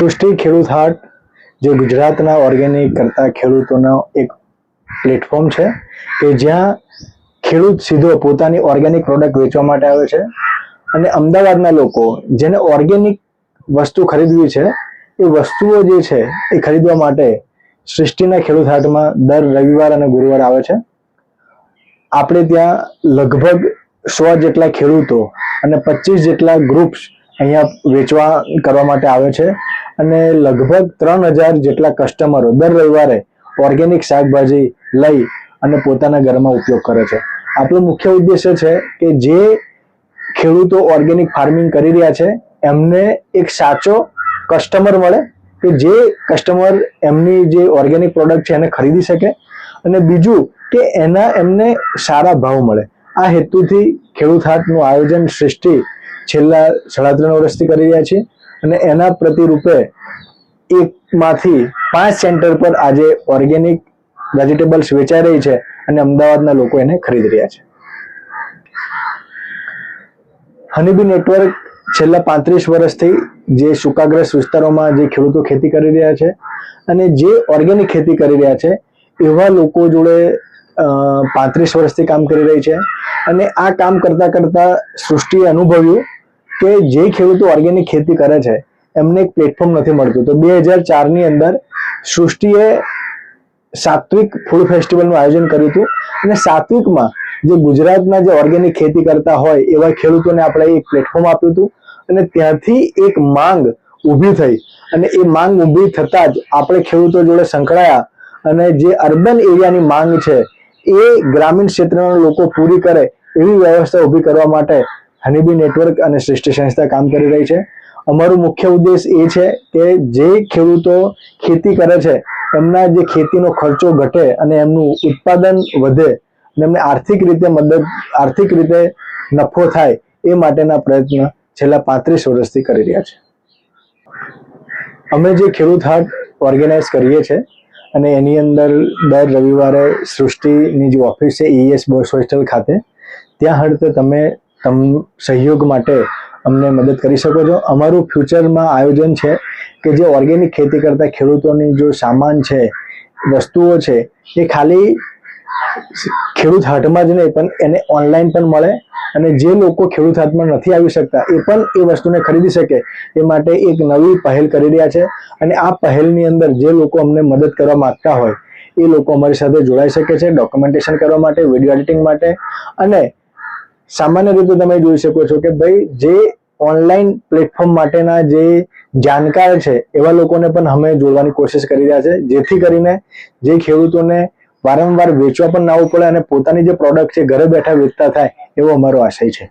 સૃષ્ટિ ખેડૂત હાટ જે ગુજરાતના ઓર્ગેનિક કરતા ખેડૂતોનો એક પ્લેટફોર્મ છે કે જ્યાં ખેડૂત સીધો પોતાની ઓર્ગેનિક પ્રોડક્ટ વેચવા માટે આવે છે અને અમદાવાદના લોકો જેને ઓર્ગેનિક વસ્તુ ખરીદવી છે એ વસ્તુઓ જે છે એ ખરીદવા માટે સૃષ્ટિના ખેડૂત હાટમાં દર રવિવાર અને ગુરુવાર આવે છે. આપણે ત્યાં લગભગ 100 જેટલા ખેડૂતો અને 25 જેટલા ગ્રુપ્સ અહીંયા વેચવા કરવા માટે આવે છે અને લગભગ 3000 જેટલા કસ્ટમરો દર રવિવારે ઓર્ગેનિક શાકભાજી લઈ અને પોતાના ઘરમાં ઉપયોગ કરે છે. આપણો મુખ્ય ઉદ્દેશ્ય છે કે જે ખેડૂતો ઓર્ગેનિક ફાર્મિંગ કરી રહ્યા છે એમને એક સાચો કસ્ટમર મળે કે જે કસ્ટમર એમની જે ઓર્ગેનિક પ્રોડક્ટ છે એને ખરીદી શકે અને બીજું કે એમને સારા ભાવ મળે. આ હેતુથી ખેડૂત હાટનું આયોજન સૃષ્ટિ છેલ્લા 3.5 વર્ષથી કરી રહ્યા છે અને એના પ્રતિરૂપે એકમાંથી 5 સેન્ટર પર આજે ઓર્ગેનિક વેજીટેબલ્સ વેચાઈ રહી છે અને અમદાવાદના લોકો એને ખરીદી રહ્યા છે. હનીબી નેટવર્ક છેલ્લા 35 વર્ષથી જે સૂકાગ્રસ્ત વિસ્તારોમાં જે ખેડૂતો ખેતી કરી રહ્યા છે અને જે ઓર્ગેનિક ખેતી કરી રહ્યા છે એવા લોકો જોડે 35 વર્ષથી કામ કરી રહી છે અને આ કામ કરતા કરતા સૃષ્ટિએ અનુભવ્યું કે જે ખેડૂતો ઓર્ગેનિક ખેતી કરે છે એમને એક પ્લેટફોર્મ નથી મળતું. તો 2004ની અંદર સૃષ્ટિએ સાત્વિક ફૂડ ફેસ્ટિવલનું આયોજન કર્યું હતું અને સાત્વિકમાં જે ગુજરાતના જે ઓર્ગેનિક ખેતી કરતા હોય એવા ખેડૂતોને આપણે એક પ્લેટફોર્મ આપ્યું હતું અને ત્યાંથી એક માંગ ઊભી થઈ અને એ માંગ ઊભી થતાં જ આપણે ખેડૂતો જોડે સંકળાયા અને જે અર્બન એરિયાની માંગ છે એ ગ્રામીણ ક્ષેત્રના લોકો પૂરી કરે એવી વ્યવસ્થા ઊભી કરવા માટે હનીબી નેટવર્ક અને સૃષ્ટિ સંસ્થા કામ કરી રહી છે. અમારું મુખ્ય ઉદ્દેશ એ છે કે જે ખેડૂતો ખેતી કરે છે એમના જે ખેતીનો ખર્ચો ઘટે અને એમનું ઉત્પાદન વધે અને એમને આર્થિક રીતે નફો થાય એ માટેના પ્રયત્ન છેલ્લા 35 વર્ષથી કરી રહ્યા છે. અમે જે ખેડૂત હાટ ઓર્ગેનાઇઝ કરીએ છીએ અને એની અંદર દર રવિવારે સૃષ્ટિની જે ઓફિસ છે ES બોયઝ હોસ્ટેલ ખાતે ત્યાં હડતે તમે સહયોગ માટે અમને મદદ કરી શકો છો. અમારું ફ્યુચરમાં આયોજન છે કે જે ઓર્ગેનિક ખેતી કરતા ખેડૂતોની જો સામાન છે વસ્તુઓ છે એ ખાલી ખેડૂત હાટમાં જ નહીં પણ એને ઓનલાઈન પણ મળે અને જે લોકો ખેડૂત હાટમાં નથી આવી શકતા એ પણ એ વસ્તુને ખરીદી શકે એ માટે એક નવી પહેલ કરી રહ્યા છે અને આ પહેલની અંદર જે લોકો અમને મદદ કરવા માંગતા હોય એ લોકો અમારી સાથે જોડાઈ શકે છે ડોક્યુમેન્ટેશન કરવા માટે, વિડીયો એડિટિંગ માટે. અને સામાન્ય રીતે તમે જોઈ શકો છો કે ભાઈ જે ઓનલાઈન પ્લેટફોર્મ માટેના જે જાણકાર છે એવા લોકોને પણ અમે જોડવાની કોશિશ કરી રહ્યા છે જેથી કરીને જે ખેડૂતોને વારંવાર વેચવા પણ ના આવવું પડે અને પોતાની જે પ્રોડક્ટ છે ઘરે બેઠા વેચતા થાય એવો અમારો આશય છે.